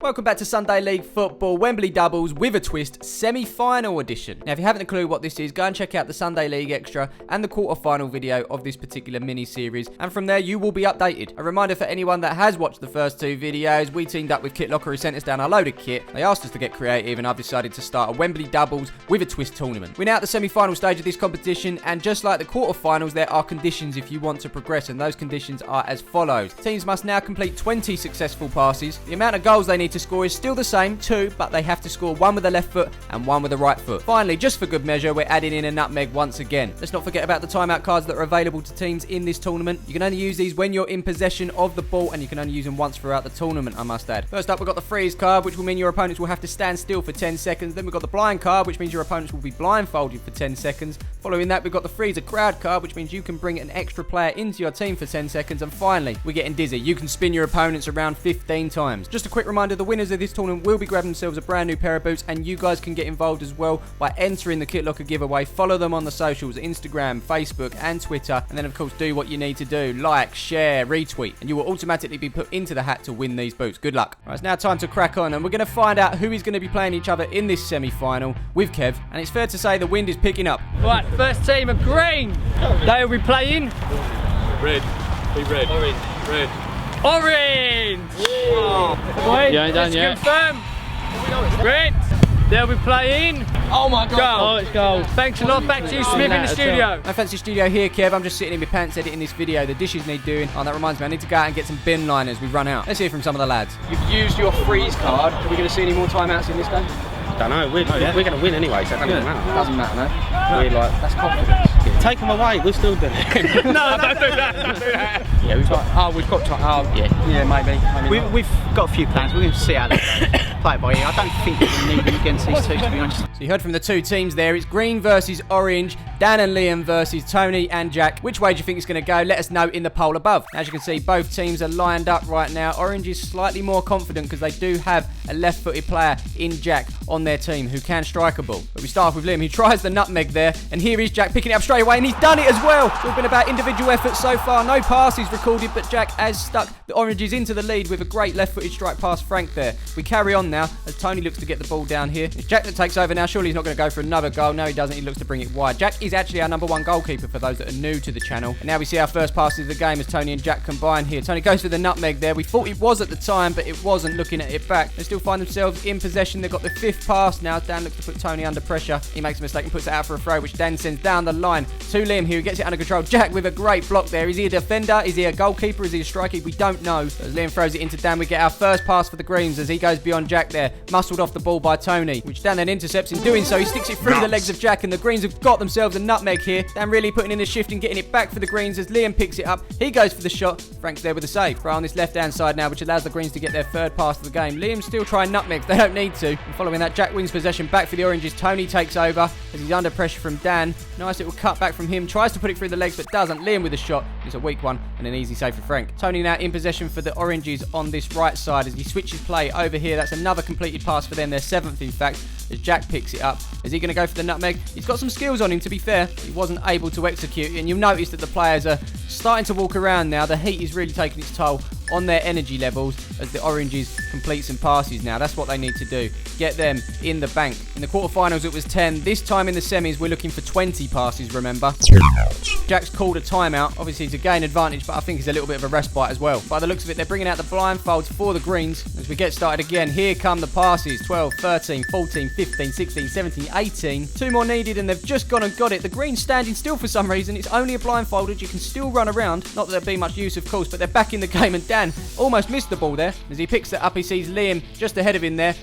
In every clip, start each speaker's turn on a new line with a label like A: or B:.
A: Welcome back to Sunday League Football, Wembley Doubles with a twist, semi-final edition. Now if you haven't a clue what this is, go and check out the Sunday League Extra and the quarter-final video of this particular mini-series, and from there you will be updated. A reminder for anyone that has watched the first two videos, we teamed up with Kit Locker, who sent us down a load of kit. They asked us to get creative and I've decided to start a Wembley Doubles with a twist tournament. We're now at the semi-final stage of this competition, and just like the quarter-finals, there are conditions if you want to progress, and those conditions are as follows. Teams must now complete 20 successful passes. The amount of goals they need to score is still the same, 2, but they have to score 1 with the left foot and 1 with the right foot. Finally, just for good measure, we're adding in a nutmeg once again. Let's not forget about the timeout cards that are available to teams in this tournament. You can only use these when you're in possession of the ball, and you can only use them once throughout the tournament, I must add. First up, we've got the freeze card, which will mean your opponents will have to stand still for 10 seconds. Then we've got the blind card, which means your opponents will be blindfolded for 10 seconds. Following that, we've got the freezer crowd card, which means you can bring an extra player into your team for 10 seconds. And finally, we're getting dizzy. You can spin your opponents around 15 times. Just a quick reminder, the winners of this tournament will be grabbing themselves a brand new pair of boots, and you guys can get involved as well by entering the Kit Locker giveaway. Follow them on the socials, Instagram, Facebook and Twitter, and then of course do what you need to do: like, share, retweet, and you will automatically be put into the hat to win these boots. Good luck. Right, it's now time to crack on, and we're going to find out who is going to be playing each other in this semi-final with Kev, and it's fair to say the wind is picking up.
B: Right, first team of green, they will be playing
C: red. Be red.
B: Orange.
C: Red.
B: Orange!
C: Oh.
B: Wait,
D: You ain't done
B: let's
D: yet.
B: confirm. Red. They'll be playing
C: Oh my god.
B: goal.
D: Oh, it's goal.
B: Thanks a lot. Back to you, Smith, in the studio.
A: No fancy studio here, Kev. I'm just sitting in my pants editing this video. The dishes need doing. Oh, that reminds me, I need to go out and get some bin liners. We run out. Let's hear from some of the lads. You've used your freeze card. Are we going to see any more timeouts in this game?
E: Don't know, we're going to win anyway, so it doesn't matter.
A: Doesn't matter, no?
E: We're like,
A: That's confidence.
E: take them away, we'll still do it.
B: No, don't do that. Don't do that.
E: Yeah, we've got time. Oh, yeah.
A: Yeah, maybe.
F: We've got a few plans. We're going to see how they go. Play it by ear. I don't think we need them against these two, to be honest.
A: So you heard from the two teams there. It's green versus orange. Dan and Liam versus Tony and Jack. Which way do you think it's going to go? Let us know in the poll above. As you can see, both teams are lined up right now. Orange is slightly more confident because they do have a left-footed player in Jack on their team who can strike a ball. But we start off with Liam. He tries the nutmeg there, and here is Jack picking it up straight away, and he's done it as well. Talking about individual efforts so far. No passes recorded, but Jack has stuck the oranges into the lead with a great left-footed strike past Frank there. We carry on now as Tony looks to get the ball down here. It's Jack that takes over now. Surely he's not going to go for another goal. No, he doesn't. He looks to bring it wide. Jack is actually our #1 goalkeeper for those that are new to the channel. And now we see our first passes of the game as Tony and Jack combine here. Tony goes for the nutmeg there. We thought it was at the time, but it wasn't. Looking at it back, they still find themselves in possession. They've got the 5th pass now. Dan looks to put Tony under pressure. He makes a mistake and puts it out for a throw, which Dan sends down the line to Liam here, who gets it under control. Jack with a great block there. Is he a defender? Is he a goalkeeper? Is he a striker? We don't know. As Liam throws it into Dan, we get our first pass for the Greens as he goes beyond Jack there. Muscled off the ball by Tony, which Dan then intercepts. In doing so, he sticks it through the legs of Jack, and the Greens have got themselves a nutmeg here. Dan really putting in the shift and getting it back for the Greens as Liam picks it up. He goes for the shot. Frank's there with a save. Throw on this left-hand side now, which allows the Greens to get their 3rd pass of the game. Liam's still trying nutmegs. They don't need to. And following that, Jack wins possession back for the Oranges. Tony takes over as he's under pressure from Dan. Nice little cut back from him. Tries to put it through the legs, but doesn't. Liam with a shot. It's a weak one and an easy save for Frank. Tony now in possession for the Oranges on this right side as he switches play over here. That's another completed pass for them. Their 7th, in fact, as Jack picks it up. Is he going to go for the nutmeg? He's got some skills on him, to be fair. He wasn't able to execute, and you'll notice that the players are starting to walk around now. The heat is really taking its toll on their energy levels as the Oranges complete some passes now. That's what they need to do. Get them in the bank. In the quarterfinals, it was 10. This time in the semis, we're looking for 20 passes, remember. Jack's called a timeout, obviously to gain advantage, but I think it's a little bit of a respite as well. By the looks of it, they're bringing out the blindfolds for the Greens. As we get started again, here come the passes. 12, 13, 14, 15, 16, 17, 18. 2 more needed, and they've just gone and got it. The Greens standing still for some reason. It's only a blindfolded. You can still run around. Not that there'll be much use, of course, but they're back in the game, and Dan almost missed the ball there. As he picks it up, he sees Liam just ahead of him there.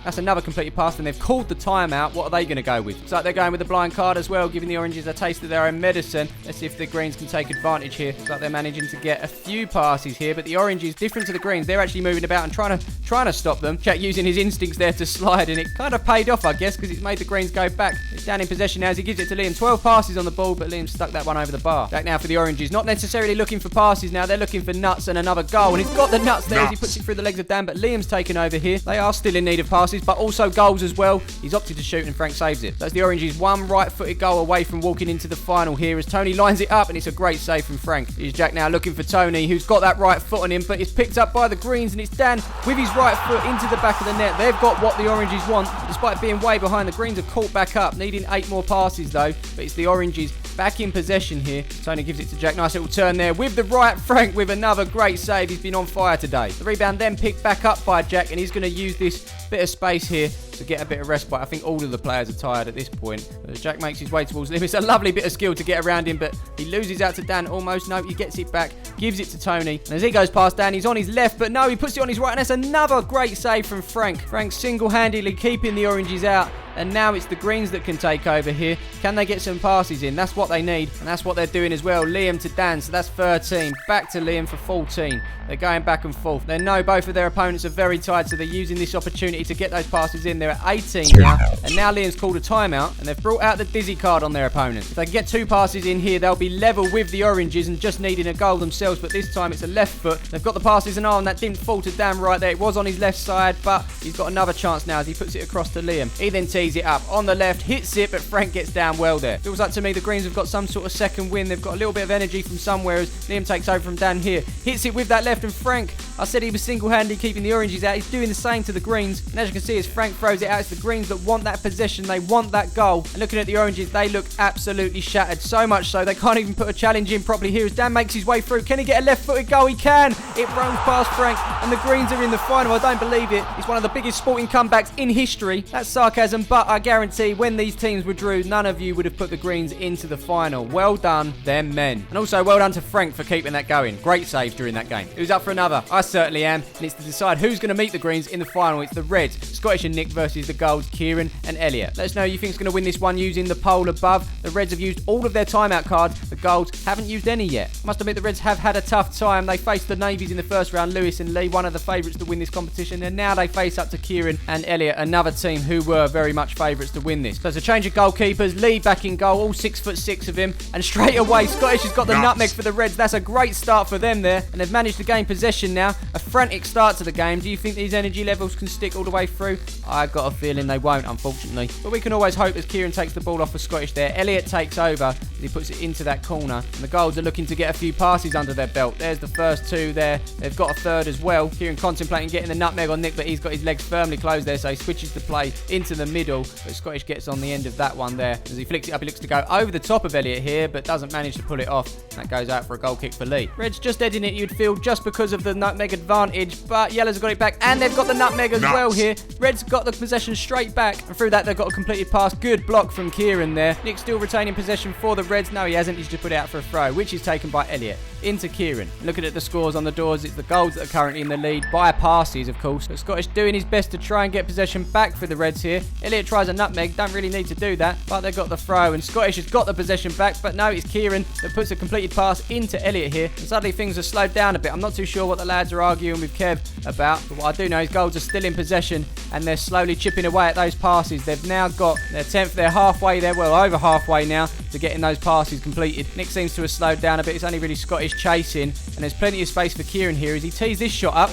A: That's another completed pass, and they've called the timeout. What are they going to go with? Looks like they're going with the blind card as well, giving the Oranges a taste of their own medicine. Let's see if the Greens can take advantage here. Looks like they're managing to get a few passes here, but the Oranges, different to the Greens, they're actually moving about and trying to stop them. Jack using his instincts there to slide, and it kind of paid off, I guess, because it's made the Greens go back. It's down in possession now as he gives it to Liam. 12 passes on the ball, but Liam stuck that one over the bar. Back now for the Oranges. Not necessarily looking for passes now. They're looking for nuts and another goal, and he's got the nuts there as he puts it through the legs of Dan, but Liam's taken over here. They are still in need of passes. passes, but also goals as well. He's opted to shoot and Frank saves it. That's the Orange's one right-footed goal away from walking into the final here as Tony lines it up, and it's a great save from Frank. Here's Jack now looking for Tony, who's got that right foot on him, but it's picked up by the Greens, and it's Dan with his right foot into the back of the net. They've got what the Oranges want, despite being way behind. The Greens have caught back up, needing 8 more passes though, but it's the Oranges back in possession here. Tony gives it to Jack. Nice little turn there with the right. Frank with another great save. He's been on fire today. The rebound then picked back up by Jack, and he's going to use this bit of space here to get a bit of respite. I think all of the players are tired at this point. As Jack makes his way towards him, it's a lovely bit of skill to get around him, but he loses out to Dan almost. No, he gets it back, gives it to Tony, and as he goes past Dan, he's on his left, but no, he puts it on his right, and that's another great save from Frank. Frank single-handedly keeping the Oranges out, and now it's the Greens that can take over here. Can they get some passes in? That's what they need, and that's what they're doing as well. Liam to Dan, so that's 13. Back to Liam for 14. They're going back and forth. They know both of their opponents are very tired, so they're using this opportunity to get those passes in. They're at 18 now, and now Liam's called a timeout, and they've brought out the Dizzy card on their opponent. If they can get 2 passes in here, they'll be level with the Oranges and just needing a goal themselves, but this time it's a left foot. They've got the passes and that didn't fall to Dan right there. It was on his left side, but he's got another chance now as he puts it across to Liam. He then tees it up on the left, hits it, but Frank gets down well there. Feels like to me the Greens have got some sort of second win. They've got a little bit of energy from somewhere as Liam takes over from Dan here. Hits it with that left, and Frank, I said he was single-handedly keeping the Oranges out. He's doing the same to the Greens, and as you can see, as Frank throws it out, it's the Greens that want that possession. They want that goal. And looking at the Oranges, they look absolutely shattered. So much so, they can't even put a challenge in properly here as Dan makes his way through. Can he get a left-footed goal? He can. It rolls past Frank, and the Greens are in the final. I don't believe it. It's one of the biggest sporting comebacks in history. That's sarcasm, but I guarantee when these teams were drew, none of you would have put the Greens into the final. Well done, them men. And also, well done to Frank for keeping that going. Great save during that game. Who's up for another? I certainly am, and it's to decide who's going to meet the Greens in the final. It's the Reds, Scottish and Nick versus the Golds, Kieran and Elliot. Let us know who you think is going to win this one using the poll above. The Reds have used all of their timeout cards. The Golds haven't used any yet. Must admit the Reds have had a tough time. They faced the Navies in the first round, Lewis and Lee, one of the favourites to win this competition, and now they face up to Kieran and Elliot, another team who were very much favourites to win this. So it's a change of goalkeepers. Lee back in goal, all 6'6" of him, and straight away Scottish has got the nutmeg for the Reds. That's a great start for them there, and they've managed to gain possession now. A frantic start to the game. Do you think these energy levels can stick all the way through? I've got a feeling they won't, unfortunately, but we can always hope as Kieran takes the ball off for Scottish there. Elliot takes over as he puts it into that corner, and the Golds are looking to get a few passes under their belt. There's the first 2 there. They've got a third as well. Kieran contemplating getting the nutmeg on Nick, but he's got his legs firmly closed there, so he switches the play into the middle, but Scottish gets on the end of that one there. As he flicks it up, he looks to go over the top of Elliot here, but doesn't manage to pull it off. That goes out for a goal kick for Lee. Reds just edging it, you'd feel, just because of the nutmeg advantage, but Yellows have got it back, and they've got the nutmeg as well here. Reds got the possession straight back, and through that they've got a completed pass. Good block from Kieran there. Nick still retaining possession for the Reds. No, he hasn't. He's just put it out for a throw, which is taken by Elliot into Kieran. Looking at the scores on the doors, it's the Golds that are currently in the lead by passes, of course, but Scottish doing his best to try and get possession back for the Reds here. Elliot tries a nutmeg, don't really need to do that, but they've got the throw, and Scottish has got the possession back, but no, it's Kieran that puts a completed pass into Elliot here, and suddenly things are slowed down a bit. I'm not too sure what the lads are arguing with Kev about, but what I do know is Golds are still in possession, and they're slowly chipping away at those passes. They've now got their 10th, they're halfway there, well over halfway now to getting those passes completed. Nick seems to have slowed down a bit. It's only really Scottish chasing, and there's plenty of space for Kieran here as he tees this shot up.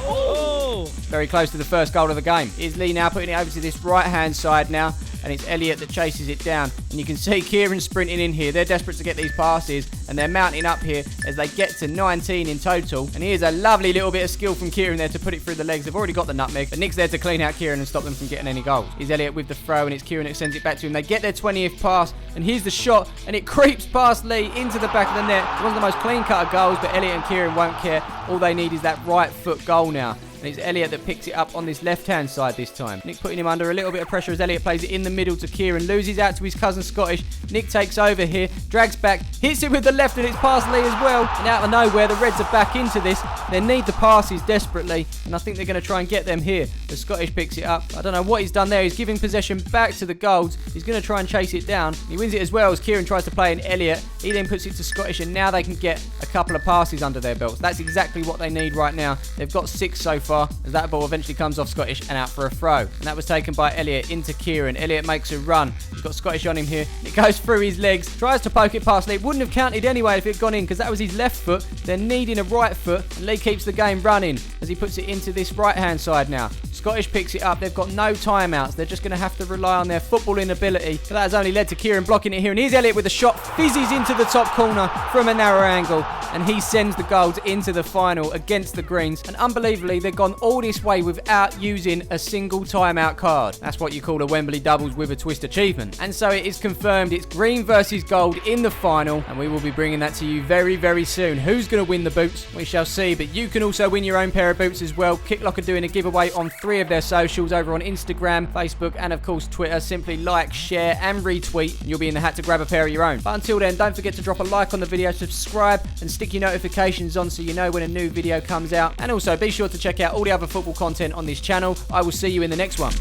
A: Oh! Very close to the first goal of the game. Is Lee now putting it over to this right hand side now, and it's Elliot that chases it down, and you can see Kieran sprinting in here. They're desperate to get these passes, and they're mounting up here as they get to 19 in total, and here's a lovely little bit of skill from Kieran there to put it through the legs. They've already got the nutmeg, but Nick's there to clean out Kieran and stop them from getting any goals. Here's Elliot with the throw, and it's Kieran that sends it back to him. They get their 20th pass, and here's the shot, and it creeps past Lee into the back of the net. It wasn't the most clean cut of goals, but Elliot and Kieran won't care. All they need is that right foot goal now. And it's Elliot that picks it up on this left-hand side this time. Nick putting him under a little bit of pressure as Elliot plays it in the middle to Kieran. Loses out to his cousin Scottish. Nick takes over here, drags back, hits it with the left, and it's past Lee as well. And out of nowhere, the Reds are back into this. They need the passes desperately, and I think they're going to try and get them here. The Scottish picks it up. I don't know what he's done there. He's giving possession back to the Golds. He's going to try and chase it down. He wins it as well as Kieran tries to play in Elliot. He then puts it to Scottish, and now they can get a couple of passes under their belts. That's exactly what they need right now. They've got 6 so far, as that ball eventually comes off Scottish and out for a throw. And that was taken by Elliot into Kieran. Elliot makes a run. He's got Scottish on him here. It goes through his legs. Tries to poke it past Lee. It wouldn't have counted anyway if it had gone in because that was his left foot. They're needing a right foot. And Lee keeps the game running as he puts it into this right-hand side now. Scottish picks it up. They've got no timeouts. They're just going to have to rely on their footballing ability. But that has only led to Kieran blocking it here. And here's Elliot with a shot. Fizzes into the top corner from a narrow angle. And he sends the Golds into the final against the Greens. And unbelievably, they've gone all this way without using a single timeout card. That's what you call a Wembley doubles with a twist achievement. And so it is confirmed it's Green versus Gold in the final. And we will be bringing that to you very, very soon. Who's going to win the boots? We shall see. But you can also win your own pair of boots as well. Kicklock are doing a giveaway on 3 of their socials over on Instagram, Facebook, and of course Twitter. Simply like, share, and retweet, and you'll be in the hat to grab a pair of your own. But until then, don't forget to drop a like on the video, subscribe, and stick your notifications on so you know when a new video comes out. And also be sure to check out all the other football content on this channel. I will see you in the next one.